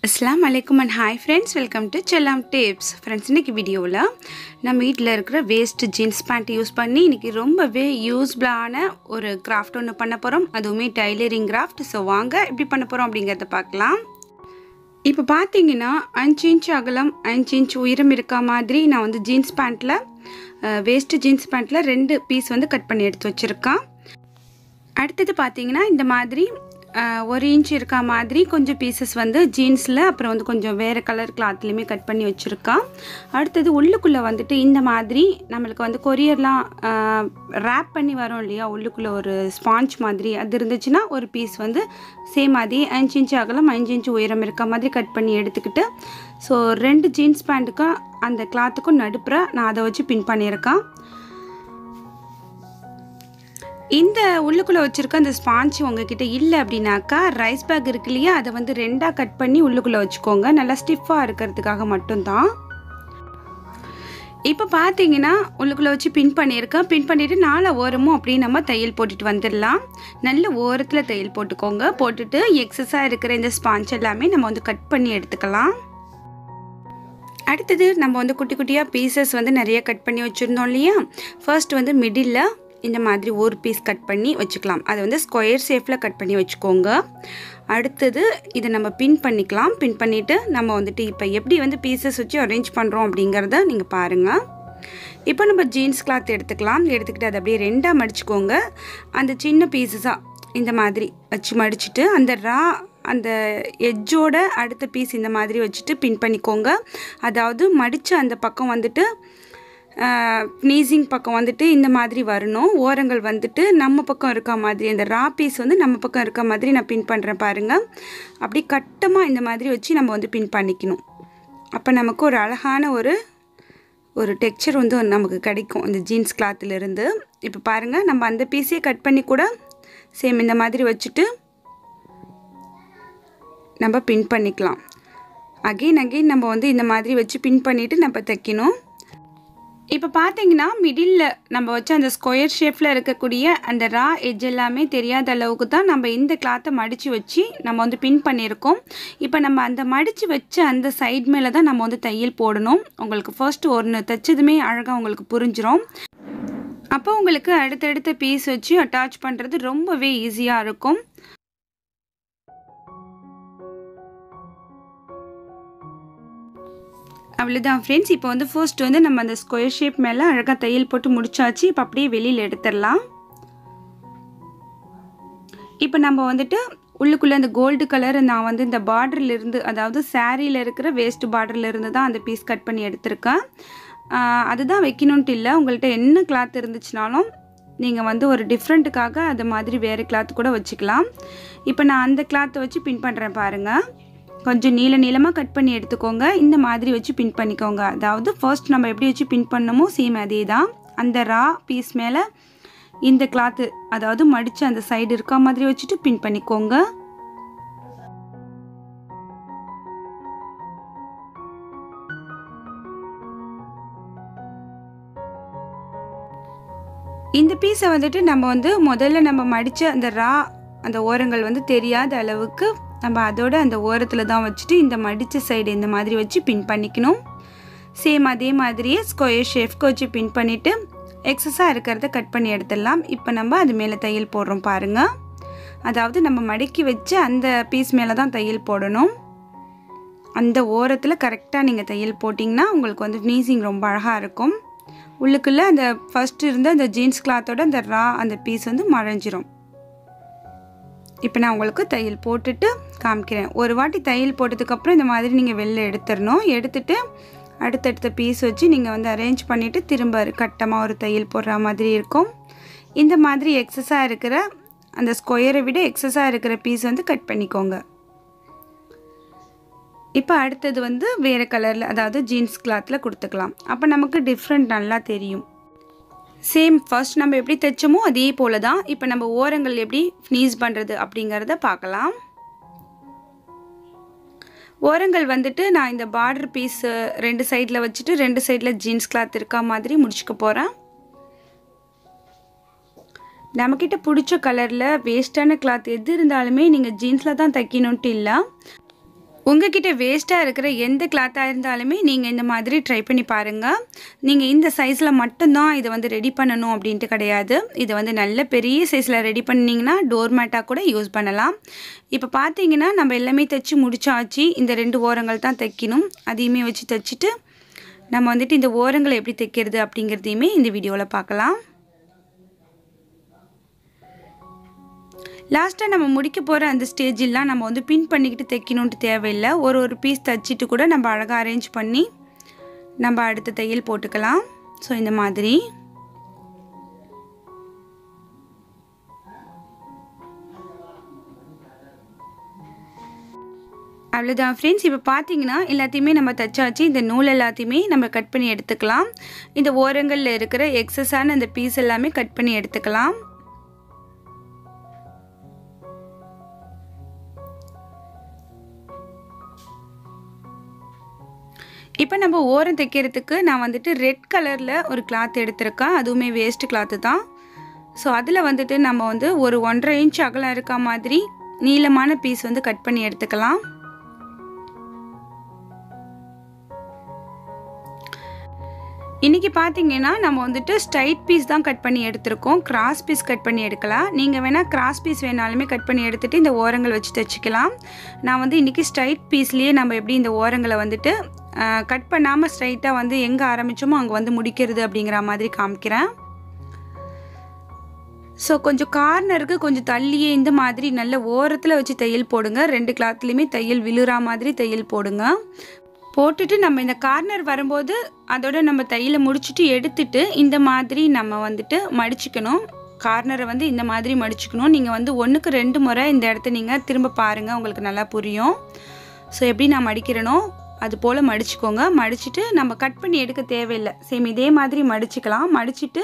Assalamu alaikum and hi friends, welcome to Chellam Tips. Friends, இன்னைக்கு வீடியோல நம்ம வீட்ல இருக்கிற வேஸ்ட் ஜீன்ஸ் பேண்ட் யூஸ் பண்ணி இன்னைக்கு ரொம்பவே யூஸ்ஃபுல்லான ஒரு கிராஃப்ட் ஒன்னு பண்ண போறோம். அதுவுமே டைலரிங் கிராஃப்ட். சோ வாங்க எப்படி பண்ண போறோம் அப்படிங்கறத பார்க்கலாம். இப்போ பாத்தீங்கன்னா 5 இன்ச் அகலம் 5 இன்ச் உயரம் இருக்க மாதிரி நான் வந்து ஜீன்ஸ் பேண்ட்ல வேஸ்ட் ஜீன்ஸ் பேண்ட்ல 2 பீஸ் வந்து கட் பண்ணி எடுத்து வச்சிருக்கேன். அடுத்து பாத்தீங்கன்னா இந்த மாதிரி 1 இன்ச் இருக்க மாதிரி கொஞ்சம் பீசஸ் வந்து ஜீன்ஸ்ல அப்புறம் வந்து கொஞ்சம் வேற கலர் கிளாத்லயுமே கட் பண்ணி வச்சிருக்கேன். அடுத்து உள்ளுக்குள்ள வந்துட்டு இந்த மாதிரி நமக்கு வந்து கொரியர்லாம் ராப் பண்ணி வரோம் இல்லையா, உள்ளுக்குள்ள ஒரு ஸ்பாஞ்ச் மாதிரி அது இருந்துச்சுன்னா ஒரு பீஸ் வந்து சேம் அதே 5 இன்ச் அகலம் 5 இன்ச் உயரம் இருக்க மாதிரி கட் பண்ணி எடுத்துக்கிட்டு ஸோ 2 ஜீன்ஸ் பேண்ட்டுக்கும் அந்த கிளாத்துக்கும் நடுப்புற நான் அதை வச்சு பின் பண்ணியிருக்கேன். இந்த உள்ளுக்குள்ள வச்சிருக்க அந்த ஸ்பாஞ்ச் உங்ககிட்ட இல்லை அப்படின்னாக்கா ரைஸ் பேக் இருக்கு இல்லையா, அதை வந்து 2ஆ கட் பண்ணி உள்ளுக்குள்ள வச்சுக்கோங்க. நல்லா ஸ்டிஃபாக இருக்கிறதுக்காக மட்டும்தான். இப்போ பார்த்தீங்கன்னா உள்ளுக்குள்ள வச்சு பின் பண்ணியிருக்கேன். பின் பண்ணிவிட்டு 4 ஓரமும் அப்படியே நம்ம தையல் போட்டுட்டு வந்துடலாம். நல்ல ஓரத்தில் தையல் போட்டுக்கோங்க. போட்டுட்டு எக்ஸஸாக இருக்கிற இந்த ஸ்பாஞ்ச் எல்லாமே நம்ம வந்து கட் பண்ணி எடுத்துக்கலாம். அடுத்தது நம்ம வந்து குட்டி குட்டியாக பீசஸ் வந்து நிறைய கட் பண்ணி வச்சுருந்தோம் இல்லையா, ஃபர்ஸ்ட் வந்து மிடில் இந்த மாதிரி ஒரு பீஸ் கட் பண்ணி வச்சுக்கலாம். அதை வந்து ஸ்கொயர் ஷேப்பில் கட் பண்ணி வச்சுக்கோங்க. அடுத்தது இதை நம்ம பின் பண்ணிக்கலாம். பின் பண்ணிவிட்டு நம்ம வந்துட்டு இப்போ எப்படி வந்து பீசஸ் வச்சு அரேஞ்ச் பண்ணுறோம் அப்படிங்கிறத நீங்கள் பாருங்கள். இப்போ நம்ம ஜீன்ஸ் கிளாத் எடுத்துக்கலாம். எடுத்துக்கிட்டு அதை அப்படியே 2ஆ மடிச்சுக்கோங்க. அந்த சின்ன பீசஸாக இந்த மாதிரி வச்சு மடிச்சுட்டு அந்த எட்ஜோட அடுத்த பீஸ் இந்த மாதிரி வச்சுட்டு பின் பண்ணிக்கோங்க. அதாவது மடித்து அந்த பக்கம் வந்துட்டு ஃபினிஷிங் பக்கம் வந்துட்டு இந்த மாதிரி வரணும். ஓரங்கள் வந்துட்டு நம்ம பக்கம் இருக்க மாதிரி, அந்த ரா பீஸ் வந்து நம்ம பக்கம் இருக்க மாதிரி நான் பின் பண்ணுறேன் பாருங்கள். அப்படி கட்டமாக இந்த மாதிரி வச்சு நம்ம வந்து பின் பண்ணிக்கணும். அப்போ நமக்கு ஒரு அழகான ஒரு டெக்ஸ்சர் வந்து நமக்கு கிடைக்கும் இந்த ஜீன்ஸ் கிளாத்திலிருந்து. இப்போ பாருங்கள், நம்ம அந்த பீஸே கட் பண்ணி கூட சேம் இந்த மாதிரி வச்சுட்டு நம்ம பின் பண்ணிக்கலாம். அகெயின் நம்ம வந்து இந்த மாதிரி வச்சு பின் பண்ணிவிட்டு நம்ம தைக்கணும். இப்போ பார்த்தீங்கன்னா மிடில் நம்ம வச்சு அந்த ஸ்கொயர் ஷேப்பில் இருக்கக்கூடிய அந்த ரா எட்ஜ் எல்லாமே தெரியாத அளவுக்கு தான் நம்ம இந்த கிளாத்தை மடித்து வச்சு நம்ம வந்து பின் பண்ணியிருக்கோம். இப்போ நம்ம அந்த மடித்து வச்சு அந்த சைட் மேலே தான் நம்ம வந்து தையல் போடணும். உங்களுக்கு ஃபர்ஸ்ட் ஒன்று தைச்சதுமே அழகாக உங்களுக்கு புரிஞ்சிடும். அப்போ உங்களுக்கு அடுத்தடுத்த பீஸ் வச்சு அட்டாச் பண்ணுறது ரொம்பவே ஈஸியாக இருக்கும். அவ்வளோதான் ஃப்ரெண்ட்ஸ். இப்போ வந்து ஃபர்ஸ்ட் வந்து நம்ம அந்த ஸ்கொயர் ஷேப் மேலே அழகாக தையல் போட்டு முடிச்சாச்சு. இப்போ அப்படியே வெளியில் எடுத்துடலாம். இப்போ நம்ம வந்துட்டு உள்ளுக்குள்ளே அந்த கோல்டு கலர் நான் வந்து இந்த பார்டர்லேருந்து, அதாவது சாரியில் இருக்கிற வேஸ்ட் பார்டர்லேருந்து தான் அந்த பீஸ் கட் பண்ணி எடுத்திருக்கேன். அதுதான் வைக்கணுன்ட்டு இல்லை. உங்கள்கிட்ட என்ன கிளாத் இருந்துச்சுனாலும் நீங்கள் வந்து ஒரு டிஃப்ரெண்ட்டுக்காக அது மாதிரி வேறு கிளாத் கூட வச்சுக்கலாம். இப்போ நான் அந்த கிளாத்தை வச்சு பின் பண்ணுறேன் பாருங்கள். கொஞ்சம் நீளமாக கட் பண்ணி எடுத்துக்கோங்க. இந்த மாதிரி வச்சு பின் பண்ணிக்கோங்க. அதாவது ஃபர்ஸ்ட் நம்ம எப்படி வச்சு பின் பண்ணமோ சேம் அதே தான். அந்த ரா பீஸ் மேலே இந்த கிளாத்து, அதாவது மடித்து அந்த சைடு இருக்க மாதிரி வச்சுட்டு பின் பண்ணிக்கோங்க. இந்த பீஸை வந்துட்டு நம்ம வந்து முதல்ல நம்ம மடித்த அந்த ஓரங்கள் வந்து தெரியாத அளவுக்கு நம்ம அதோட அந்த ஓரத்தில் தான் வச்சுட்டு இந்த மடித்த சைடு இந்த மாதிரி வச்சு பின் பண்ணிக்கணும். சேம் அதே மாதிரியே ஸ்கொயர் ஷேப்க்கு வச்சு பின் பண்ணிவிட்டு எக்ஸஸாக இருக்கிறத கட் பண்ணி எடுத்துடலாம். இப்போ நம்ம அது மேலே தையல் போடுறோம் பாருங்கள். அதாவது நம்ம மடக்கி வச்சு அந்த பீஸ் மேலே தான் தையல் போடணும். அந்த ஓரத்தில் கரெக்டாக நீங்கள் தையல் போட்டிங்கன்னா உங்களுக்கு வந்து ஃபினிஷிங் ரொம்ப அழகாக இருக்கும். உள்ளுக்குள்ளே அந்த ஃபஸ்ட்டு இருந்த அந்த ஜீன்ஸ் கிளாத்தோட அந்த அந்த பீஸ் வந்து மறைஞ்சிரும். இப்போ நான் உங்களுக்கு தையல் போட்டுட்டு காமிக்கிறேன். ஒரு வாட்டி தையல் போட்டதுக்கப்புறம் இந்த மாதிரி நீங்கள் வெளில எடுத்துடணும். எடுத்துட்டு அடுத்தடுத்த பீஸ் வச்சு நீங்கள் வந்து அரேஞ்ச் பண்ணிவிட்டு திரும்ப கட்டமாக ஒரு தையல் போடுற மாதிரி இருக்கும். இந்த மாதிரி எக்ஸஸாக இருக்கிற அந்த ஸ்கொயரை விட எக்ஸஸாக இருக்கிற பீஸ் வந்து கட் பண்ணிக்கோங்க. இப்போ அடுத்தது வந்து வேறு கலரில், அதாவது ஜீன்ஸ் கிளாத்தில் கொடுத்துக்கலாம். அப்போ நமக்கு டிஃப்ரெண்ட் நல்லா தெரியும். சேம் ஃபர்ஸ்ட் நம்ம எப்படி தைச்சோமோ அதே போல தான். இப்போ நம்ம ஓரங்கள் எப்படி ஃபினிஷ் பண்ணுறது அப்படிங்கிறத பார்க்கலாம். ஓரங்கள் வந்துட்டு நான் இந்த பார்டர் பீஸ் 2 சைடில் வச்சுட்டு 2 சைடில் ஜீன்ஸ் கிளாத் இருக்க மாதிரி முடிச்சுக்க போகிறேன். நம்மக்கிட்ட பிடிச்ச கலரில் வேஸ்ட்டான கிளாத் எது இருந்தாலுமே நீங்கள் ஜீன்ஸில் தான் தைக்கணுன்ட்டு இல்லை. உங்ககிட்ட வேஸ்ட்டாக இருக்கிற எந்த கிளாத்தாக இருந்தாலுமே நீங்கள் இந்த மாதிரி ட்ரை பண்ணி பாருங்கள். நீங்கள் இந்த சைஸில் மட்டும்தான் இதை வந்து ரெடி பண்ணணும் அப்படின்ட்டு கிடையாது. இதை வந்து நல்ல பெரிய சைஸில் ரெடி பண்ணிங்கன்னா டோர்மேட்டாக கூட யூஸ் பண்ணலாம். இப்போ பார்த்தீங்கன்னா நம்ம எல்லாமே தைச்சி முடிச்சாச்சு. இந்த 2 ஓரங்கள் தான் தைக்கணும். அதையுமே வச்சு தைச்சிட்டு நம்ம வந்துட்டு இந்த ஓரங்களை எப்படி தைக்கிறது அப்படிங்கிறதையுமே இந்த வீடியோவில் பார்க்கலாம். லாஸ்ட்டாக நம்ம முடிக்க போகிற அந்த ஸ்டேஜெல்லாம் நம்ம வந்து பின் பண்ணிக்கிட்டு தைக்கணுன்ட்டு தேவையில்லை. ஒரு பீஸ் தைச்சிட்டு கூட நம்ம அழகாக அரேஞ்ச் பண்ணி நம்ம அடுத்த தையல் போட்டுக்கலாம். ஸோ இந்த மாதிரி அவ்வளோதான் ஃப்ரெண்ட்ஸ். இப்போ பார்த்தீங்கன்னா எல்லாத்தையுமே நம்ம தைச்சாச்சு. இந்த நூல் எல்லாத்தையுமே நம்ம கட் பண்ணி எடுத்துக்கலாம். இந்த ஓரங்களில் இருக்கிற எக்ஸஸான அந்த பீஸ் எல்லாமே கட் பண்ணி எடுத்துக்கலாம். இப்போ நம்ம ஓரம் தைக்கிறதுக்கு நான் வந்துட்டு ரெட் கலரில் ஒரு கிளாத் எடுத்திருக்கேன். அதுவுமே வேஸ்ட் கிளாத்து தான். ஸோ அதில் வந்துட்டு நம்ம வந்து ஒரு 1.5 இன்ச் அகலம் இருக்க மாதிரி நீளமான பீஸ் வந்து கட் பண்ணி எடுத்துக்கலாம். இன்றைக்கி பார்த்தீங்கன்னா நம்ம வந்துட்டு ஸ்ட்ரைட் பீஸ் தான் கட் பண்ணி எடுத்திருக்கோம். கிராஸ் பீஸ் கட் பண்ணி எடுக்கலாம். நீங்கள் வேணால் கிராஸ் பீஸ் வேணாலுமே கட் பண்ணி எடுத்துகிட்டு இந்த ஓரங்கள் வச்சு தைச்சிக்கலாம். நான் வந்து இன்றைக்கி ஸ்ட்ரைட் பீஸ்லேயே நம்ம எப்படி இந்த ஓரங்களை வந்துட்டு கட் பண்ணாமல் ஸ்ட்ரைட்டாக வந்து எங்கே ஆரம்பித்தோமோ அங்கே வந்து முடிக்கிறது அப்படிங்கிற மாதிரி காமிக்கிறேன். ஸோ கொஞ்சம் கார்னருக்கு கொஞ்சம் தள்ளியே இந்த மாதிரி நல்ல ஓரத்தில் வச்சு தையல் போடுங்க. 2 கிளாத்லேயுமே தையல் விழுற மாதிரி தையல் போடுங்க. போட்டுட்டு நம்ம இந்த கார்னர் வரும்போது அதோட நம்ம தையலை முடிச்சுட்டு எடுத்துட்டு இந்த மாதிரி நம்ம வந்துட்டு மடிச்சுக்கணும். கார்னரை வந்து இந்த மாதிரி மடிச்சுக்கணும். நீங்கள் வந்து 1க்கு 2 முறை இந்த இடத்த நீங்கள் திரும்ப பாருங்கள், உங்களுக்கு நல்லா புரியும். ஸோ எப்படி நான் மடிக்கிறேனோ அது போல் மடிச்சுக்கோங்க. மடிச்சுட்டு நம்ம கட் பண்ணி எடுக்க தேவையில்லை. சேம் இதே மாதிரி மடிச்சுக்கலாம். மடிச்சுட்டு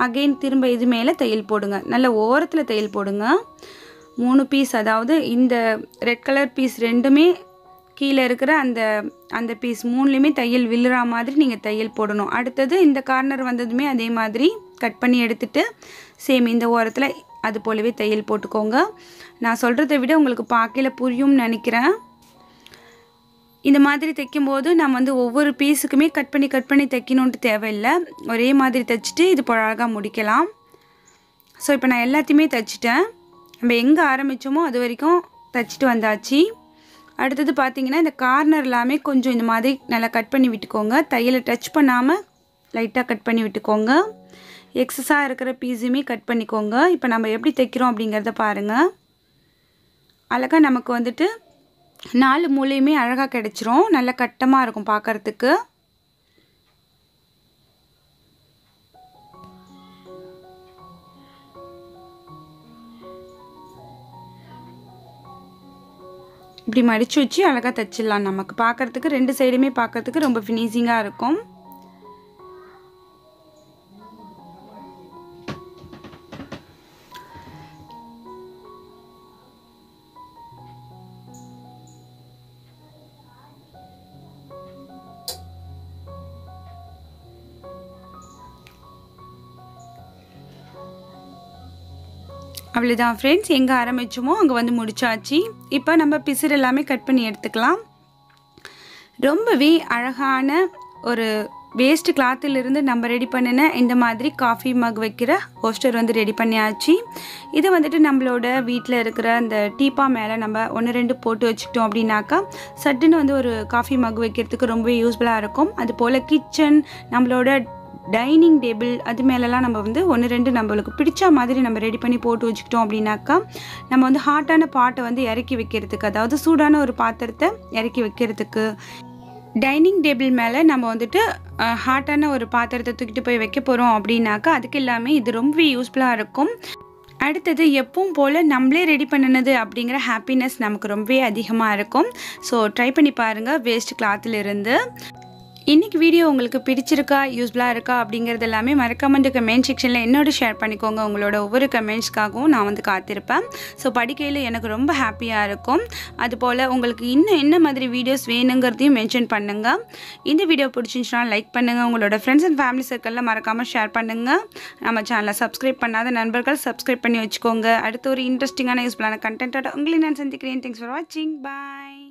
அகெயின் திரும்ப இது மேலே தையல் போடுங்க. நல்ல ஓரத்தில் தையல் போடுங்க. 3 பீஸ், அதாவது இந்த ரெட் கலர் பீஸ் 2மே கீழே இருக்கிற அந்த பீஸ் 3லேயுமே தையல் விழுற மாதிரி நீங்கள் தையல் போடணும். அடுத்தது இந்த கார்னர் வந்ததுமே அதே மாதிரி கட் பண்ணி எடுத்துட்டு சேம் இந்த ஓரத்தில் அது போலவே தையல் போட்டுக்கோங்க. நான் சொல்கிறத விட உங்களுக்கு பார்க்கையில் புரியும்னு நினைக்கிறேன். இந்த மாதிரி தைக்கும்போது நம்ம வந்து ஒவ்வொரு பீஸுக்குமே கட் பண்ணி தைக்கணுன்ட்டு தேவையில்லை. ஒரே மாதிரி தைச்சிட்டு இது போல் அழகாக முடிக்கலாம். ஸோ இப்போ நான் எல்லாத்தையுமே தைச்சிட்டேன். நம்ம எங்கே ஆரம்பித்தோமோ அது வரைக்கும் தைச்சிட்டு வந்தாச்சு. அடுத்தது பார்த்திங்கன்னா இந்த கார்னர் எல்லாமே கொஞ்சம் இந்த மாதிரி நல்லா கட் பண்ணி விட்டுக்கோங்க. தையலை டச் பண்ணாமல் லைட்டாக கட் பண்ணி விட்டுக்கோங்க. எக்ஸஸாக இருக்கிற பீஸுமே கட் பண்ணிக்கோங்க. இப்போ நம்ம எப்படி தைக்கிறோம் அப்படிங்கிறத பாருங்கள். அழகாக நமக்கு வந்துட்டு 4 மூலையுமே அழகாக கிடச்சிரும். நல்ல கட்டமாக இருக்கும் பார்க்குறதுக்கு. இப்படி மடித்து வச்சு அழகாக தைச்சிடலாம். நமக்கு பார்க்குறதுக்கு 2 சைடுமே பார்க்குறதுக்கு ரொம்ப ஃபினிஷிங்காக இருக்கும். அவ்வளோதான் ஃப்ரெண்ட்ஸ், எங்கே ஆரம்பித்தோமோ அங்கே வந்து முடிச்சாச்சு. இப்போ நம்ம பிசுறு எல்லாமே கட் பண்ணி எடுத்துக்கலாம். ரொம்பவே அழகான ஒரு வேஸ்ட் கிளாத்திலிருந்து நம்ம ரெடி பண்ணின இந்த மாதிரி காஃபி மக் வைக்கிற ஹோஸ்டர் வந்து ரெடி பண்ணியாச்சு. இதை வந்துட்டு நம்மளோட வீட்டில் இருக்கிற அந்த டீப்பா மேலே நம்ம 1-2 போட்டு வச்சுக்கிட்டோம் அப்படின்னாக்கா சட்டுன்னு வந்து ஒரு காஃபி மக் வைக்கிறதுக்கு ரொம்பவே யூஸ்ஃபுல்லாக இருக்கும். அதுபோல் கிச்சன், நம்மளோட டைனிங் டேபிள் அது மேலெலாம் நம்ம வந்து 1-2 நம்மளுக்கு பிடிச்ச மாதிரி நம்ம ரெடி பண்ணி போட்டு வச்சுக்கிட்டோம் அப்படின்னாக்கா நம்ம வந்து ஹாட்டான பாட்டை வந்து இறக்கி வைக்கிறதுக்கு, அதாவது சூடான ஒரு பாத்திரத்தை இறக்கி வைக்கிறதுக்கு, டைனிங் டேபிள் மேலே நம்ம வந்துட்டு ஹாட்டான ஒரு பாத்திரத்தை தூக்கிட்டு போய் வைக்க போகிறோம் அப்படின்னாக்கா அதுக்கு எல்லாமே இது ரொம்பவே யூஸ்ஃபுல்லாக இருக்கும். அடுத்தது எப்பவும் போல் நம்மளே ரெடி பண்ணினது அப்படிங்கிற ஹாப்பினஸ் நமக்கு ரொம்பவே அதிகமாக இருக்கும். ஸோ ட்ரை பண்ணி பாருங்கள் வேஸ்ட் கிளாத்திலிருந்து. இன்றைக்கி வீடியோ உங்களுக்கு பிடிச்சிருக்கா, யூஸ்ஃபுல்லாக இருக்கா அப்படிங்கிறது எல்லாமே மறக்காம கமெண்ட் செக்ஷனில் என்னோட ஷேர் பண்ணிக்கோங்க. உங்களோட ஒவ்வொரு கமெண்ட்ஸ்க்காகவும் நான் வந்து காத்திருப்பேன். ஸோ படிக்கையில் எனக்கு ரொம்ப ஹாப்பியாக இருக்கும். அதுபோல் உங்களுக்கு இன்னும் என்ன மாதிரி வீடியோஸ் வேணுங்கிறதையும் மென்ஷன் பண்ணுங்கள். இந்த வீடியோ பிடிச்சிருந்துச்சுன்னா லைக் பண்ணுங்கள். உங்களோட ஃப்ரெண்ட்ஸ் அண்ட் ஃபேமிலி சர்க்கிளில் மறக்காமல் ஷேர் பண்ணுங்கள். நம்ம சேனலை சப்ஸ்கிரைப் பண்ணாத நண்பர்கள் சப்ஸ்கிரைப் பண்ணி வச்சுக்கோங்க. அடுத்து ஒரு இன்ட்ரெஸ்டிங்கான யூஸ்ஃபுல்லான கண்டென்ட்டோட உங்களை நான் சந்திக்கிறேன். தேங்க்ஸ் ஃபார் வாட்சிங். பாய்.